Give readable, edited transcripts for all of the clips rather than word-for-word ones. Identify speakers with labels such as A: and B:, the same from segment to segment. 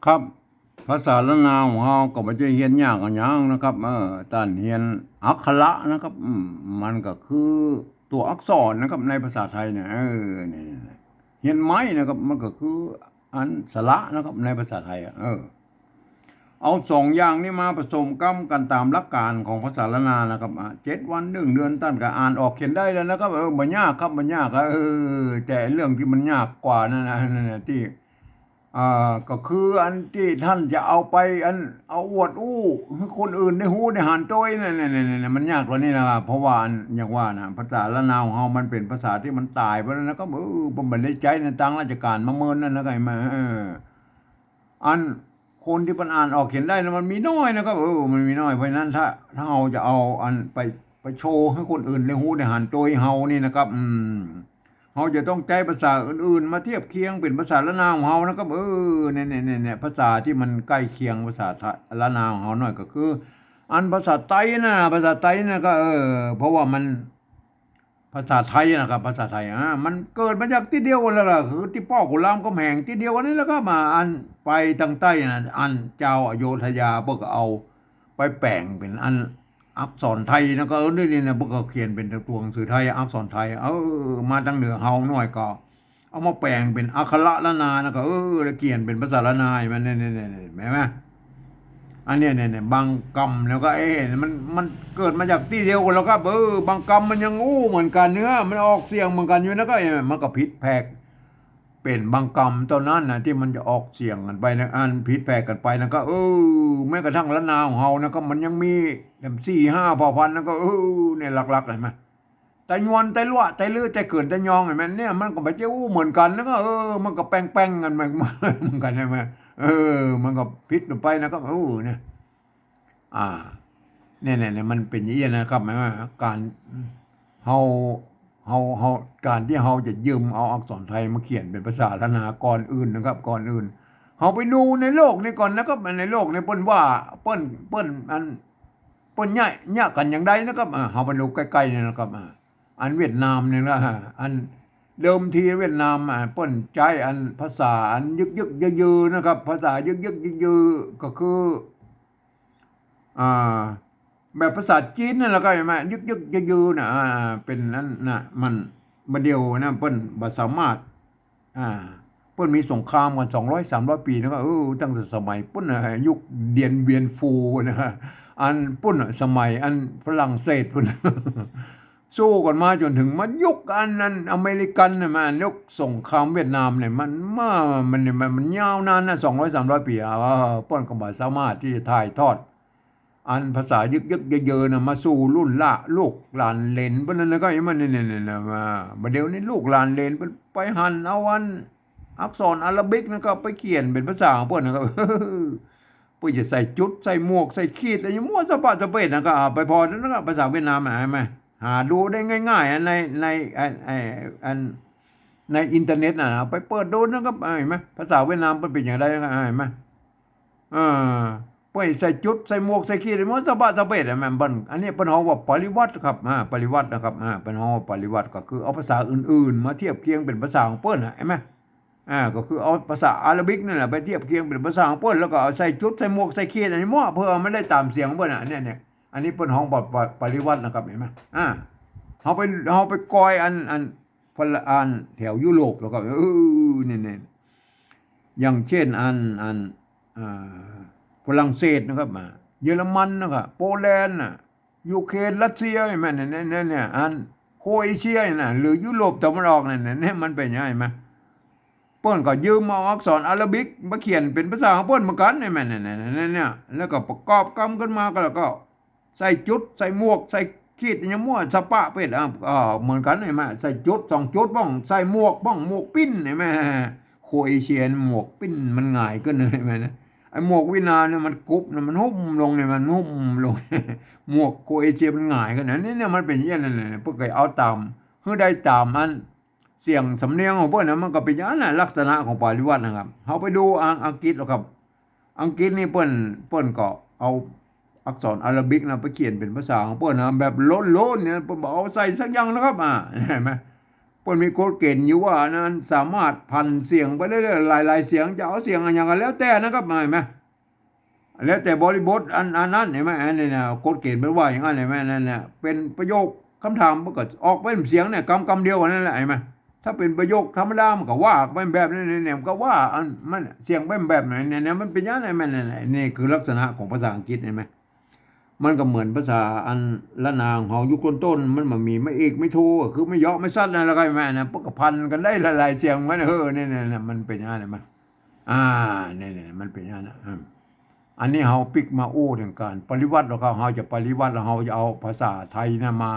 A: ครับภาษาละนาวของเราก็บ่ใช่เรียนยากอันหยังนะครับต้านเรียนอักขระนะครับมันก็คือตัวอักษรนะครับในภาษาไทยเนี่ยนี่เรียนไม้นะครับมันก็คืออันสระนะครับในภาษาไทยเอาสองอย่างนี้มาผสมกันตามหลักการของภาษาละนานะครับ7 วัน1 เดือนตั้นก็อ่านออกเขียนได้แล้วนะครับบ่ยากครับบ่ยากแต่เรื่องที่มันยากกว่านั่นนะที่ ก็คืออันที่ท่านจะเอาไปอันเอาอวดอู้ให้คนอื่นได้ฮู้ได้หานโต้ยนั่นมันยากกว่านี้นะครับเพราะว่าอันอย่างว่านะภาษาละนาวของเฮามันเป็นภาษาที่มันตายไปแล้วนะครับผมบ่ได้ใจในทางราชการมาเมินนั่นนะไงมาอันคนที่มันอ่านออกเขียนได้นะมันมีน้อยนะครับมันมีน้อยเพราะฉะนั้นถ้าเราจะเอาอันไปโชว์ให้คนอื่นได้ฮู้ได้หานโต้ยเฮานี่นะครับเราจะต้องใช้ภาษาอื่นๆมาเทียบเคียงเป็นภาษาละนาวของเรานะครับเนี่ยภาษาที่มันใกล้เคียงภาษาละนาวของเราหน่อยก็คืออันภาษาไต้นะภาษาไต้นะก็เพราะว่ามันภาษาไทยนะครับภาษาไทยมันเกิดมาจากที่เดียวกันแล้วล่ะคือที่พ่อขุนรามคำแหงที่เดียวกันนี่แล้วก็มาอันไปทางใต้นะอันเจ้าอโยธยาพวกก็เอาไปแปลงเป็นอันอักษรไทยนะก็นี่นะพวกเขาเขียนเป็นตัวหนังสือไทยอักษรไทยมาทางเหนือเฮาหน่อยก็เอามาแปลงเป็นอักขระละนานะก็แล้วเขียนเป็นภาษาละนายมันเนี่ยเห็นไหมอันเนี้ยเนี่ยบางกรรมแล้วก็มันเกิดมาจากที่เดียวกันแล้วก็บางกรรมมันยังอู้เหมือนกันเนื้อมันออกเสียงเหมือนกันอยู่นะก็มันก็ผิดแผกเป็นบางกรรมตอนนั้นนะที่มันจะออกเสียงกันไปนะอันผิดแผกกันไปนะก็แม้กระทั่งละนาของเฮานะก็มันยังมี4-5เผ่าพันธุ์นะก็เนี่ยหลักๆเห็นไหมแต่ยวนแต่ละแต่ลือแต่เกินแต่ยองเห็นไหมเนี่ยมันก็ไม่ใช่อู้เหมือนกันนะก็มันก็แป้งกันเหมือนกันใช่ไหมมันก็ผิดไปนะก็เนี่ยอ่าเนี่ยมันเป็นอย่างนี้นะครับหมายว่าการเฮาเฮาการที่เฮาจะยืมเอาอักษรไทยมาเขียนเป็นภาษาละนาก่อนอื่นนะครับก่อนอื่นเฮาไปดูในโลกนี้ก่อนนะครับในโลกนี้เปิ้นว่าเปิ้นอันเปิ้นใหญ่กันอย่างใดนะครับเฮาไปดูใกล้ๆนี่นะครับอันเวียดนามเนี่ยนะอันเดิมทีเวียดนามเปิ้นใช้อันภาษาอันยึกยือๆนะครับภาษายึกยือๆก็คืออ่าแบบภาษาจีนนั่นแหละก็ใช่ไหมยึกยือๆนะเป็นนั่นนะมันเดียวนะเปิ้นบ่สามารถอ่าเปิ้นมีสงครามกัน200-300 ปีนะก็ตั้งแต่สมัยเปิ้นยุคเดียนเบียนฟูนะอันเปิ้นสมัยอันฝรั่งเศสพุ่นสู้กันมาจนถึงมายุคอันนั้นอเมริกันน่ะมันยุคสงครามเวียดนามเนี่ยมันยาวนานนะ200-300 ปีเปิ้นก็บ่สามารถที่จะถ่ายทอด อันภาษายึกเยอะๆนะมาสู่รุ่นละลูกหลานเลนเพราะนั้นก็ยังมันเนี่ยมาเดี๋ยวนี้ลูกหลานเลนไปหันเอาอันอักษรอาราบิกนะก็ไปเขียนเป็นภาษาของเพิ่นนะครับเพื่อจะใส่จุดใส่หมวกใส่ขีดอะไรอย่างมั่วสะบัดสะเปดนะก็ไปพอนั้นก็ภาษาเวียดนามหาไหมหาดูได้ง่ายๆในอันในอินเทอร์เน็ตนะไปเปิดดูนะครับเห็นไหมภาษาเวียดนามเป็นอย่างไรนะเห็นไหม อ่าไปใส่จุดใส่หมวกใส่ขีดมันสะบัดสะเบ็ดแม่นบันอันนี้เปิ้นเฮาว่าปริวัติครับปริวัตินะครับเปิ้นเฮาว่าปริวัติก็คือเอาภาษาอื่นๆมาเทียบเคียงเป็นภาษาของเปิ้นเห็นไหมก็คือเอาภาษาอาหรับิกนั่นแหละไปเทียบเคียงเป็นภาษาของเปิ้นแล้วก็เอาใส่จุดใส่หมวกใส่ขีดอันนี้มั่วเพื่อไม่ได้ตามเสียงของเปิ้นเนี่ยอันนี้เปิ้นเฮาบอกปริวัตินะครับเห็นไหมเฮาไปกอยอันพลอันแถวยุโรปแล้วก็เนี่ยอย่างเช่นอ่า ฝรั่งเศสนะครับเยอรมันนะครับโปแลนด์ยูเครนรัสเซียใช่ไหมเนี่ยอันโครเอเชียนะหรือยุโรปตะวันออกเนี่ยมันเป็นยังไงไหมเปิ้นก็ยืมเอาอักษรอาหรับิกมาเขียนเป็นภาษาของเปิ้นเหมือนกันใช่ไหมเนี่ยแล้วก็ประกอบกรรมขึ้นมาก็แล้วก็ใส่จุดใส่หมวกใส่ขีดอย่างมั่วสปะเป็ดเหมือนกันใช่ไหมใส่จุด2 จุดบ้องใส่หมวกบ้องหมวกปิ้นใช่ไหมโครเอเชียหมวกปิ้นมันง่ายก็เลยไหมนะ ไอ้หมวกวินาเนี่ยมันกุบเนี่ยมันหุ้มลงเนี่ยมันหุ้มลงหมวกโคเอเชียมันหงายกันนะนี่เนี่ยมันเป็นอย่างนั้นเลยพวกเคยเอาตามเพื่อได้ตามอันเสียงสำเนียงของพวกนั้นมันก็เป็นอย่างนั้นลักษณะของปริวัตินะครับเขาไปดูอังกฤษหรอกครับอังกฤษนี่เปิ้นก็เอาอักษรอาหรับิกนะไปเขียนเป็นภาษาของเปิ้นนะแบบโล้นเนี่ยเปิ้นบอกเอาใส่สักอย่างนะครับเห็นไหมไป ปิ้นมีกฎเกณฑ์อยู่ว่านั้นสามารถพันเสียงไปเรื่อยๆหลายๆเสียงจะเอาเสียงอะไรอย่างกันแล้วแต่นะครับเห็นไหมแล้วแต่บริบทอันนั้นเห็นไหมอันนี้นะกฎเกณฑ์มันว่าอย่างนั้นเห็นไหมนั่นแหละเป็นประโยคคำถามมันก็ออกเป็นเสียงเนี่ยคำเดียวกันนั่นแหละเห็นไหมถ้าเป็นประโยคธรรมดามันก็ว่าเป็นแบบนี้เนี่ยมันก็ว่าอันมันเสียงเป็นแบบไหนเนี่ยมันเป็นยังไงมันนี่คือลักษณะของภาษาอังกฤษเห็นไหมมันก็เหมือนภาษาอันละนางของยุคต้นมันมีไม่เอกไม่โทคือไม่เยาะไม่สั้นอะไรกันแม่นะพวกพันกันได้หลายๆเสียงมันเนี่ยมันเป็นยังไงมันเนี่ยมันเป็นยังไงอันนี้เฮาปิกมาโอ้ถึงการปริวัติแล้วก็เฮาจะปริวัติแล้วเฮาจะเอาภาษาไทยนะมา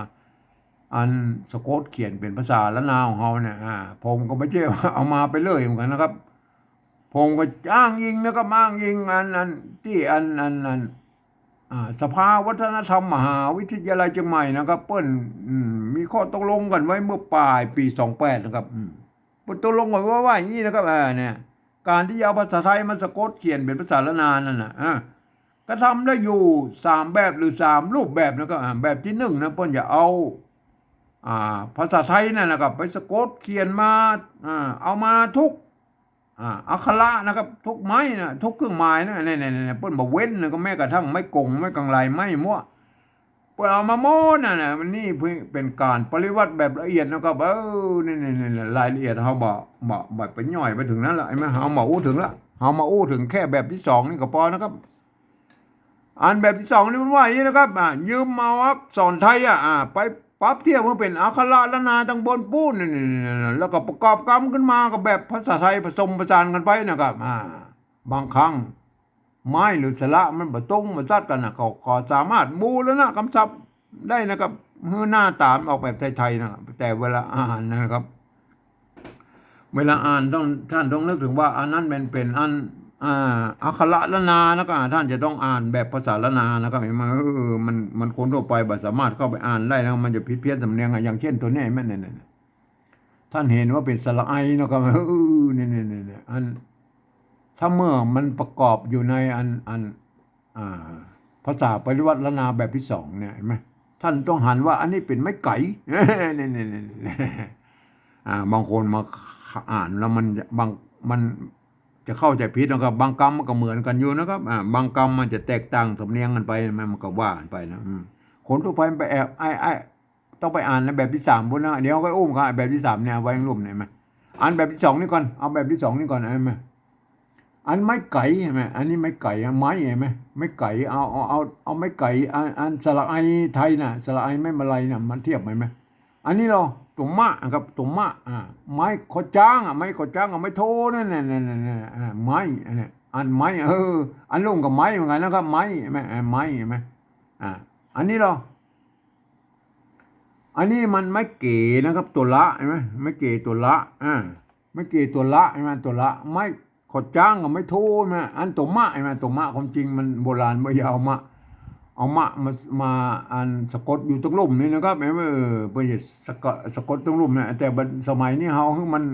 A: อันสะกดเขียนเป็นภาษาละนาวของเฮาเนี่ยผมก็ไม่ใช่เอามาไปเลยเหมือนกันนะครับผมก็อ้างอิงนะครับอ้างอิงอันที่สภาวัฒนธรรมมหาวิทยาลัยเชียงใหม่นะครับเปิ้นมีข้อตกลงกันไว้เมื่อปลายปี28นะครับเปิ้นตกลงกันว่าอย่างนี้นะครับเนี่ยการที่เอาภาษาไทยมาสะกดเขียนเป็นภาษาละนานนั่นน่ะก็ทำได้อยู่3แบบหรือ3รูปแบบนะครับแบบที่1นะเปิ้นจะเอาภาษาไทยนั่นนะครับไปสะกดเขียนมาเอามาทุกอักขระนะครับทุกไม้นะทุกเครื่องหมายนะเนี่ยเปิ้นบอกเว้นนะก็แม้กระทั่งไม่กงไม่กังไรไม่มั่วเปิ้นเอามาโม้น่ะมันนี่เป็นการปริวัติแบบละเอียดนะครับนี่รายละเอียดเฮาบ่ไปย่อยไปถึงนั้นละไอ้แม่เฮามาอู้ถึงละเฮามาอู้ถึงแค่แบบที่2นี่ก็พอนะครับอันแบบที่2นี่มันว่าอย่างนี้นะครับยืมมาอักษรไทยไปปรับเทียบมันเป็นอักขระละนาทั้งบนปูนแล้วก็ประกอบกรรมขึ้นมากับแบบภาษาไทยผสมผสานกันไปนะครับบางครั้งไม้หรือสระมันบ่ตรงบ่ตัดกันก็ขอสามารถบูรณะคำศัพท์ได้นะครับฮือหน้าตามออกแบบไทยๆนะครับแต่เวลาอ่านนะครับเวลาอ่านท่านต้องนึกถึงว่าอันนั้นเป็นอักขระละนานะครับท่านจะต้องอ่านแบบภาษาละนานะครับมันคนทั่วไปบ่สามารถเข้าไปอ่านได้นะมันจะผิดเพี้ยนสำเนียงอย่างเช่นตัวนี้แม่เนี่ยท่านเห็นว่าเป็นสระไอนะครับเนี่ยอันถ้าเมื่อมันประกอบอยู่ในภาษาปริวัติละนาแบบที่2เนี่ยเห็นไหมท่านต้องหันว่าอันนี้เป็นไม้ไก่บางคนมาอ่านแล้วมันจะเข้าใจผิดนะครับบางคำมันก็เหมือนกันอยู่นะครับบางคำมันจะแตกต่างสำเนียงกันไปมันก็ว่ากันไปนะคนทั่วไปไปแอบต้องไปอ่านในแบบที่3บนนะเดี๋ยวก็อุ้มกันแบบที่3เนี่ยไว้ในรูปไหนไหมอ่านแบบที่2นี่ก่อนเอาแบบที่2นี่ก่อนใช่ไหมอันไม้ไก่ใช่ไหมอันนี้ไม้ไก่ไม้ใช่ไหมไม้ไก่เอาไม้ไก่อันสระไอไทยน่ะสระไอไม่มาลายน่ะมันเทียบไหมอันนี้เราตุ่มมะครับตุ่มมะไม้ขอจ้างไม้ขอจ้างไม้โทนั่นไม้อันไม้อันลุ่มกับไม้เหมือนกันนะครับไม้ไหมไม้ไหมอันนี้เราอันนี้มันไม้เก๋นะครับตัวละใช่ไหมไม้เก๋ตัวละไม้เก๋ตัวละใช่ไหมตัวละไม้ขอจ้างกับไม้โทนะอันตุ่มมะใช่ไหมตุ่มมะความจริงมันโบราณไม่ยาวเอามาอันสะกดอยู่ตรงลุ่มนี่นะครับเพื่อสะกดตรงลุ่มเนี่ยแต่สมัยนี้เฮาคือมัน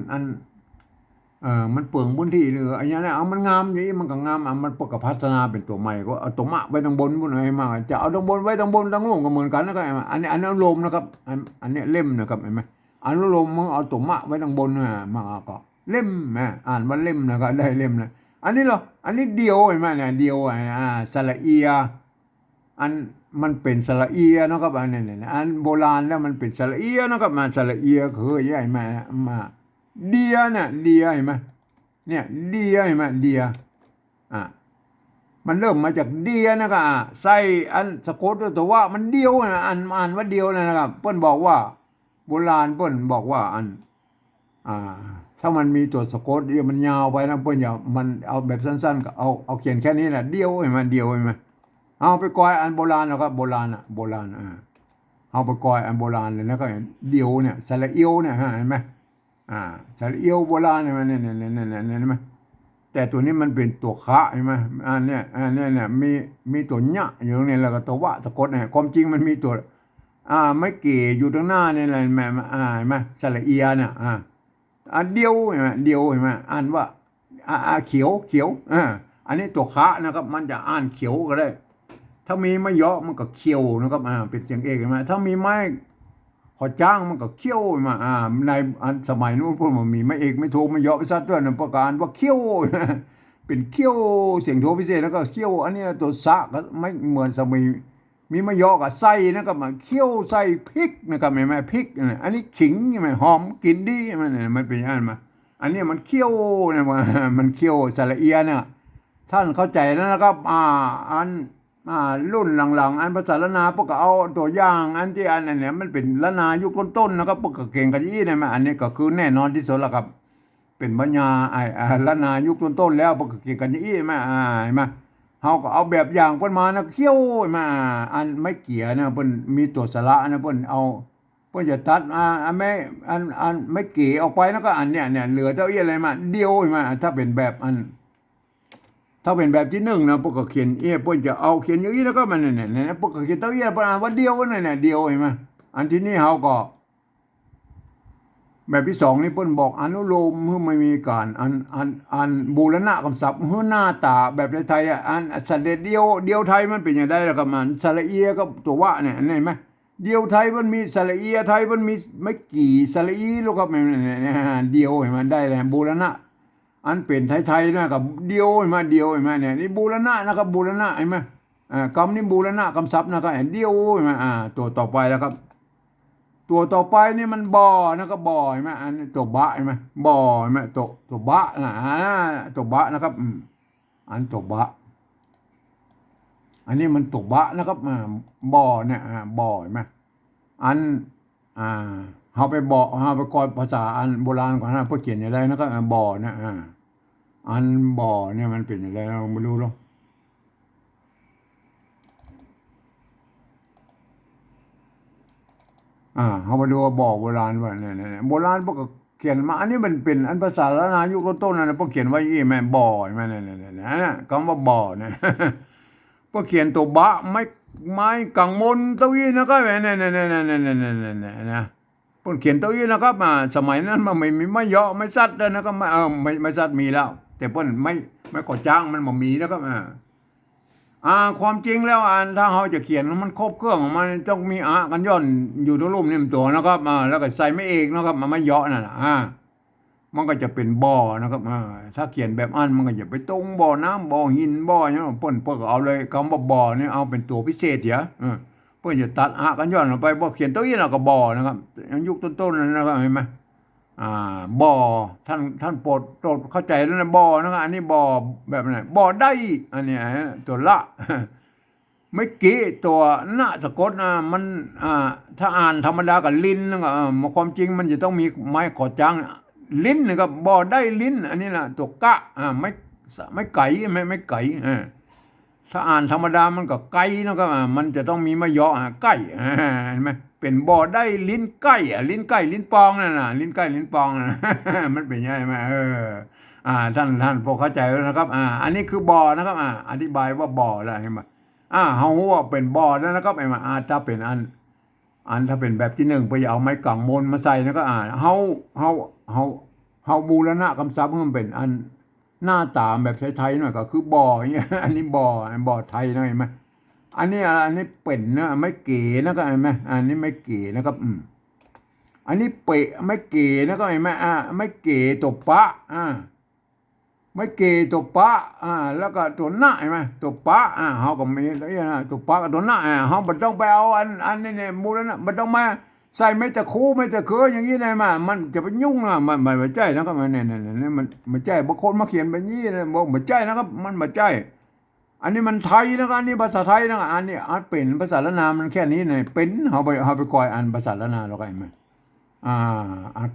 A: มันเปลืองพื้นที่หรืออะไรเนี่ยเอามันงามอย่างนี้มันก็งามมันปกพัฒนาเป็นตัวใหม่ก็เอาตัวมะไว้ตรงบนพุ่นอะไรมาจะเอาตรงบนไว้ตรงบนตรงลุ่มก็เหมือนกันนะครับอันนี้อนุโลมนะครับอันนี้เล่มนะครับเห็นไหมอนุโลมมึงเอาตัวมะไว้ตรงบนมาก็เล่มอ่านว่าเล่มนะครับได้เล่มนะอันนี้อันนี้เดียวเห็นไหมเนี่ยเดียวสระเอียอันมันเป็นสระเอียนะครับอันนี้อันโบราณแล้วมันเป็นสระเอียนะครับมาสระเอียคือใหญ่มาเดียเนี่ยเดียเห็นไหมเนี่ยเดียเห็นไหมเดียมันเริ่มมาจากเดียนะครับใส่อันสะกดตัวว่ามันเดียวนะอ่านว่าเดียวนะครับเปิ้นบอกว่าโบราณเปิ้นบอกว่าถ้ามันมีตัวสะกดมันยาวไปนะเปิ้นอย่ามันเอาแบบสั้นๆก็เอาเขียนแค่นี้แหละเดียวเห็นไหมเดียวเห็นไหมเอาไปกอยอันโบราณนะครับโบราณเอาไปกอยอันโบราณเลยแล้วก็เดียวเนี่ยสระเอียวเนี่ยเห็นไหมสระเอียวโบราณเนี่ยเห็นไหมแต่ตัวนี้มันเป็นตัวคะเห็นไหมเนี่ยมีตัวเนี้ยอยู่ตรงนี้แล้วก็ตัววะสะกดเนี่ยความจริงมันมีตัวไม่เก๋อยู่ตรงหน้าเนี่ยอะไรแม่เห็นไหมสระเอียเนี่ยเดียวเห็นไหมเดียวเห็นไหมอ่านว่าเขียวอันนี้ตัวคะนะครับมันจะอ่านเขียวก็ได้ถ้ามีไม่เยอะมันก็เขียวนะครับเป็นเสียงเอกเห็นไหมถ้ามีไม้ ขอจ้างมันก็เขี้ยวมาในอันสมัยนู้นพวกมันมีไม่เอกไม่โทไม่เยาะไปซะด้วยนะประการว่าเขี้ยวเป็นเขี้ยวเสียงโทพิเศษแล้วก็เขี้ยวอันนี้ตัวสะก็ไม่เหมือนสมัยมีมะยอกับไส้นะครับมาเคี่ยวใส่พริกนะครับแม่พริกอันนี้ขิงมันหอมกินดีมันเป็นอย่างนั้นมาอันนี้มันเคี่ยวเนี่ยมันเคี่ยวสระเอียเนี่ยท่านเข้าใจแล้วนะครับอันรุ่นหลังๆอันภาษาละนาพวกก็เอาตัวอย่างอันที่อันนั้นเนี่ยมันเป็นละนายุคต้นๆนะครับพวกก็เก่งกันยี่เนี่ยอันนี้ก็คือแน่นอนที่สุดแล้วครับเป็นปัญญาละนายุคต้นๆแล้วพวกก็เก่งกันยี่มาเฮาก็เอาแบบอย่างเพิ่นมานะเคี่ยวมาอันไม่เกี่ยนะเพิ่นมีตัวสระนะเพิ่นเอาเพิ่นจะตัดอันไม่เกี่ยออกไปแล้วก็อันเนี่ยเหลือเจ้าอี้อะไรมาเดียวมาถ้าเป็นแบบที่หนึ่งนะพวกก็เขียนเพิ่นจะเอาเขียนอย่างนี้แล้วก็มันเนี่ยพวกก็เขียนเจ้าอี้เพิ่นอ่านว่าเดียวนั่นน่ะเดียวเห็นมั้ยอันที่นี่เฮาก็แบบที่สองนี่เพิ่นบอกอนุโลมเพื่อไม่มีการอันบูรณะคำศัพท์เพื่อหน้าตาแบบไทยอันสระเดียวไทยมันเป็นอย่างไรล่ะครับมันสระเอียก็ตัวว่าเนี่ยเห็นไหมเดียวไทยมันมีสระเอียไทยมันมีไม่กี่สระอีลูกครับเดียวเห็นมันได้เลยบูรณะอันเป็นไทยนะกับเดียวเห็นไหมเดียวเห็นไหมเนี่ยนี่บูรณะนะครับบูรณะเห็นไหมคำนี้บูรณะคำศัพท์นะครับเดียวเห็นไหมตัวต่อไปแล้วครับตัวต่อไปนี่มันบ่อนะครับบ่อใช่ไหมอันนี้ตัวบะใช่ไหมบ่อใช่ไหมตัวบะตัวบะนะครับอันตัวบะอันนี้มันตัวบะนะครับบ่อเนี่ยบ่อใช่ไหมอันเขาไปบ่อเขาไปกอดภาษาอันโบราณก่อนนะพวกเขียนอะไรนะครับบ่อเนี่ยอันบ่อเนี่ยมันเป็นอะไรเราไม่รู้หรอกเขามาดูบอกโบราณว่าเนี่ยโบราณพวกเขียนมาอันนี้มันเป็นอันภาษาละนายุคต้นนะพวกเขียนไว้ยี่แม่บ่อแม่เนี่ยคำว่าบ่อเนี่ยพวกเขียนตัวบะไม้กังมนตะวีนะครับเนี่ยพวกเขียนตะวีนะครับสมัยนั้นมันไม่มีไม่เยอะไม่ซัดเลยนะครับไม่ซัดมีแล้วแต่พวกไม่ก่อจ้างมันบ่มีนะครับความจริงแล้วถ้าเขาจะเขียนมันครบเครื่องมันต้องมีกันย่อนอยู่ทุกรูปนี่ตัวนะครับแล้วก็ใส่ไม่เอกนะครับมันไม่เยาะนั่นแหละมันก็จะเป็นบ่อนะครับถ้าเขียนแบบมันก็จะไปตรงบ่อน้ำบ่อหินบ่ออย่างนั้นเปิ้นก็เอาเลยคำว่าบ่อนี่เอาเป็นตัวพิเศษเสียเปิ้นจะตัดกันย่อนออกไปบ่เขียนตัวนี้เราก็บ่อนะครับยุคต้นๆนะครับเห็นไหมบ่อท่านโปรดเข้าใจแล้วนะบ่อนะครับอันนี้บ่อแบบไหนบ่อได้อันนี้ตัวละไม่กี่ตัวหน้าสะกดมันถ้าอ่านธรรมดากับลิ้นนะครับความจริงมันจะต้องมีไม้ขอจ้างลิ้นนะครับบ่อได้ลิ้นอันนี้นะตัวกะไม่ไก่ไม่ไก่ถ้าอ่านธรรมดามันก็ไก่นะครับมันจะต้องมีมะยอไก่เห็นไหมเป็นบ่อได้ลิ้นไก่ลิ้นไก่ลิ้นปองนั่นน่ะลิ้นไก่ลิ้นปองนะมันเป็นยังไงไหมท่านพอเข้าใจแล้วนะครับอันนี้คือบ่อนะครับอธิบายว่าบ่อแล้วเห็นไหมเฮาว่าเป็นบ่อแล้วนะครับไอ้มาถ้าเป็นอันถ้าเป็นแบบที่หนึ่งไปเอาไม้กังมนมาใส่นะก็เฮาบูรณะคำศัพท์มันเป็นอันหน้าตาแบบไทยๆหน่อยก็คือบ่ออย่างเงี้ยอันนี้บ่อไทยนะเห็นไหมอันนี้เป็นนะไม่เก๋นะก็เห็นไหมอันนี้ไม่เก๋นะครับอันนี้เปะไม่เก๋นะก็เห็นไหมไม่เก๋ตัวปะไม่เกตัวปะแล้วก็ตัวหน้าใช่ไหมตัวปะเขาก็มีแล้วนะตัวปะกับตัวหน้าเขาไม่ต้องไปเอาอันนี้เนี่ยมูลนะไม่ต้องมาใส่ไม่จะคูไม่จะเคืออย่างนี้เลยมันจะไปยุ่งมันไม่ใช่นะครับเนี่ยมันไม่ใช่บางคนมาเขียนแบบนี้เลยบอกไม่ใช่นะครับมันไม่ใช่อันนี้มันไทยนะครับอันนี้ภาษาไทยนะครับอันนี้เป็นภาษาละนามันแค่นี้เนี่ยเป็นเขาไปกอยอันภาษาละนาเราก็เห็นไหม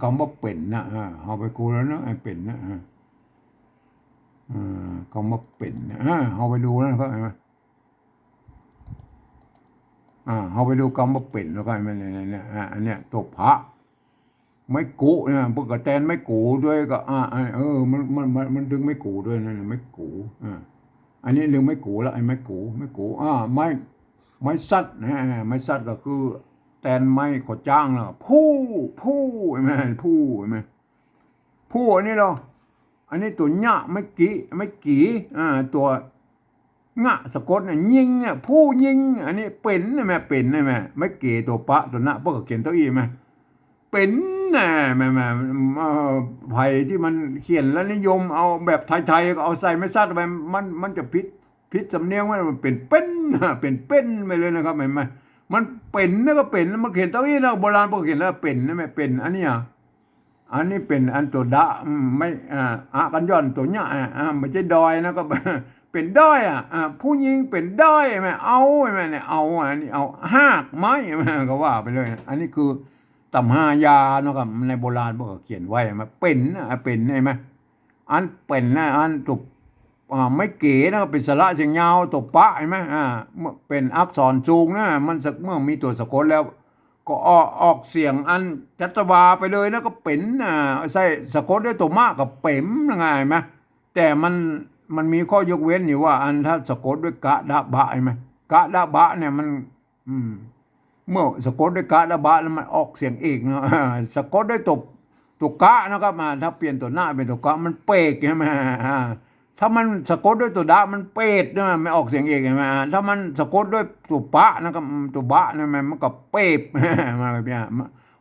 A: คำว่าเป็นนะเขาไปกูแล้วนะเป็นนะก็มาเป็นเอาไปดูนะครับเห็นไหมเอาไปดูกรรมเป็นแล้วก็เนี่ยอันเนี้ยตัวพระไม่กูเนี่ยพวกกระแตนไม่กูด้วยก็มันดึงไม่กูด้วยนั่นไม่กูอันนี้ดึงไม่กูแล้วไอ้ไม่กูไม่ซัดไม่ซัดก็คือแตนไม่ขอจ้างแล้วผู้ใช่ไหมผู้ใช่ไหมผู้อันนี้เราอันนี้ตัวหญ้าไม่กี่ตัว งะสะกดเนี่ยยิงเนี่ยผู้ยิงอันนี้เป็นนะแม่เป็นนะแม่ไม่เกตัวปะตัวนะพวกเขียนตัวอีไหมเป็นนะแม่ไผ่ที่มันเขียนแล้วนิยมเอาแบบไทยๆก็เอาใส่ไม่ซัดไปมันจะพิษสำเนียงว่ามันเป็นไปเลยนะครับแม่มันเป็นนะก็เป็นมันเขียนตัวอีแล้วโบราณพวกเขียนแล้วเป็นนะแม่เป็นอันนี้อันนี้เป็นอันตัวดะไม่กันย่อนตัวเนี้ยไม่ใช่ดอยนะก็ เป็นด้อยผู้หญิงเป็นด้อยไหมเอาไหมเนี่ยเอาอันนี้เอาหากไม้ก็ว่าไปเลยอันนี้คือตำหายาเนาะครับในโบราณพวกเขียนไว้มาเป็นเป็นใช่ไหมอันเป็นนะอันตุกไม่เก๋นะเป็นสระเสียงยาวตกปะใช่ไหมเมื่อเป็นอักษรสูงนะมันสักเมื่อมีตัวสะกดแล้ว ก็ออกเสียงอันจัตวาไปเลยนะก็เป็นใส่สะกดด้วยตัวมากกับเป๋มยังไงไหมแต่มันมีข้อยกเว้นอยู่ว่าอันถ้าสะกดด้วยกะดะบะใช่ไหมกะดะบะเนี่ยมันเมื่อสะกดด้วยกะดะบะแล้วมันออกเสียงเอกนะสะกดด้วยตัวกะนะครับมาถ้าเปลี่ยนตัวหน้าเป็นตัวกะมันเปกใช่ไหมถ้ามันสะกดด้วยตัวดะมันเป็ดนะไม่ออกเสียงเอกใช่ไหมถ้ามันสะกดด้วยตัวปะนะครับตัวบะนะมันก็เป๊บมาแบบนี้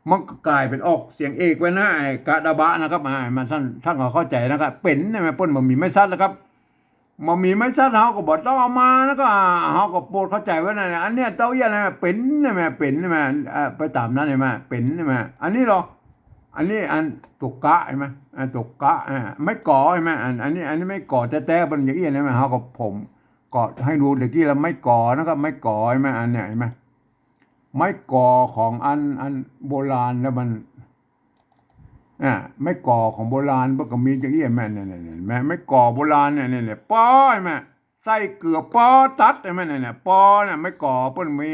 A: มันก็กลายเป็นออกเสียงเอกไว้นะไอ้กะดะบะนะครับมาท่านก็เข้าใจนะครับเป็นนะมันป้นมันมีไม่ซัดนะครับมันมีไม่ซัดเขาก็บอกต้องเอามาแล้วก็เขาก็โปรดเข้าใจไว้นะอันเนี้ยเต้าเยี่ยอะไรเป็นนะแม่เป็นนะแม่ไปตามนั้นเลยแม่เป็นนะแม่อันนี้หรออันนี้อันตุกกะใช่ไหมตุกกะไม่ก่อใช่ไหมอันนี้ไม่ก่อแต่มันอย่างนี้ใช่ไหมเขาก็ผมก่อให้ดูเดี๋ยวกี้เราไม่ก่อนะครับไม่ก่อใช่ไหมอันเนี้ยใช่ไหมไม่ก่อของอันโบราณแล้วมันไม่ก่อของโบราณมันก็มีอย่างนี้แม่เนี่ยแม่ไม่ก่อโบราณเนี่ยปอใช่ไหมไส้เกลือปอตัดใช่ไหมเนี่ยปอเนี่ยไม่ก่อเปิ้นมี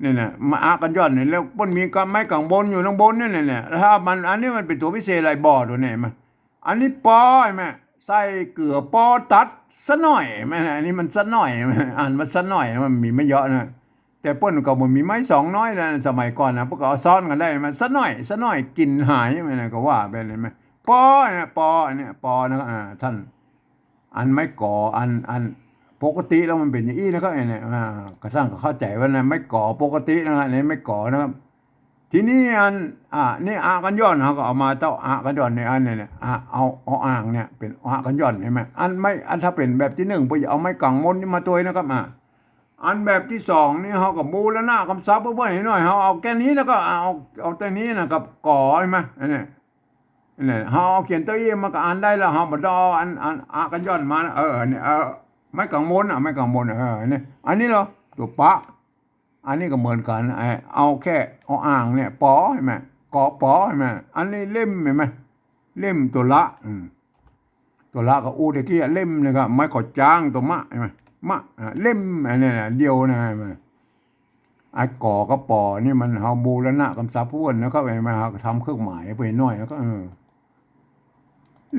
A: เนี่ยมาอากันย้อนเนี่ยแล้วเปิ้นมีก็ไม้กลางบนอยู่ข้างบนเนี่ยถ้ามันอันนี้มันเป็นตัวพิเศษอะไรบ่อตัวเนี่ยมาอันนี้ปอใช่ไหมไส้เกลือปอตัดซะหน่อยแม่อันนี้มันซะหน่อยอ่านมันซะหน่อยมันมีไม่เยอะนะแต่เปิ้นก็มันมีไม้สองน้อยนะสมัยก่อนนะพวกเอาซ้อนกันได้มาซะหน่อยกินหายไหมนะก็ว่าไปเลยไหมปอเนี่ยปอเนี่ยปอนะครับท่านอันไม่ก่ออันปกติแล้วมันเป็นอย่างนี้นะครับเนี่ยกระทั่งก็เข้าใจว่านะไม่ก่อปกตินะครับเนี่ยไม่ก่อนะครับทีนี้นี่กันย้อนเขาก็เอามาเต้ากันย้อนในอันเนี่ยเอาอ่างเนี่ยเป็นกันย้อนใช่ไหมอันถ้าเป็นแบบที่หนึ่งไปเอาไม้กังมนนี่มาตัวนะครับอันแบบที่สองนี่เขากับบูแล้วหน้าคำซับเพื่อให้หน่อยเขาเอาแค่นี้แล้วก็เอาแต่นี้นะครับก่อใช่ไหมเนี่ยเขาเอาเขียนตัวอี้มาก็อ่านได้แล้วเขาบดอันกันย้อนมาเนี่ยไม่กังวลไม่กังวลเนี่ยอันนี้เหรอตัวปะอันนี้ก็เหมือนกันเอาแค่เอาอ่างเนี่ยปอใช่ไหมกอปอใช่ไหมอันนี้เล่มใช่ไหมเล่มตัวละตัวละก็อูตะกี้เล่มนะครับไม่ขอจ้างตัวมะใช่ไหมมะเล่มอันนี้เดียวนะไอ้ก่อก็ปอนี่มันเฮาบูรณะคำศัพท์พูดแล้วก็ไปมาทำเครื่องหมายไปหน่อยแล้วก็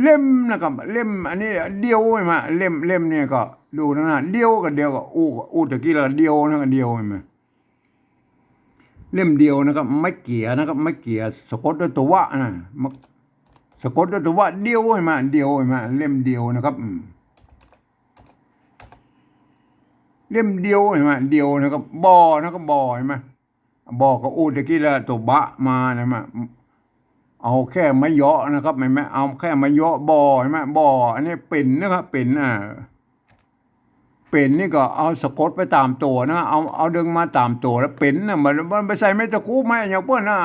A: เล่มนะครับเล่มอันนี้เดียวใช่ไหมเล่มเนี่ยก็ดูนะเดียวกับเดียวก็อูตะกี้ละเดียวนะก็เดียวใช่ไหมเล่มเดียวนะครับไม่เกี่ยนะครับไม่เกี่ยสะกดด้วยตัววะนะสะกดด้วยตัววะเดียวใช่ไหมเดียวใช่ไหมเล่มเดียวนะครับเล่มเดียวใช่ไหมเดียวนะครับบอนะครับบอใช่ไหมบอก็อูตะกี้ละตัวบะมานะมาเอาแค่ไม่เยาะนะครับไม่เอาแค่ไม่เยาะบอใช่ไหมบออันนี้เป็นนะครับเป็นเป็นนี่ก็เอาสะกดไปตามตัวนะเอาดึงมาตามตัวแล้วเป็นนะมันไปใส่ไม่ตะคูไม่อย่างเพื่อนนะ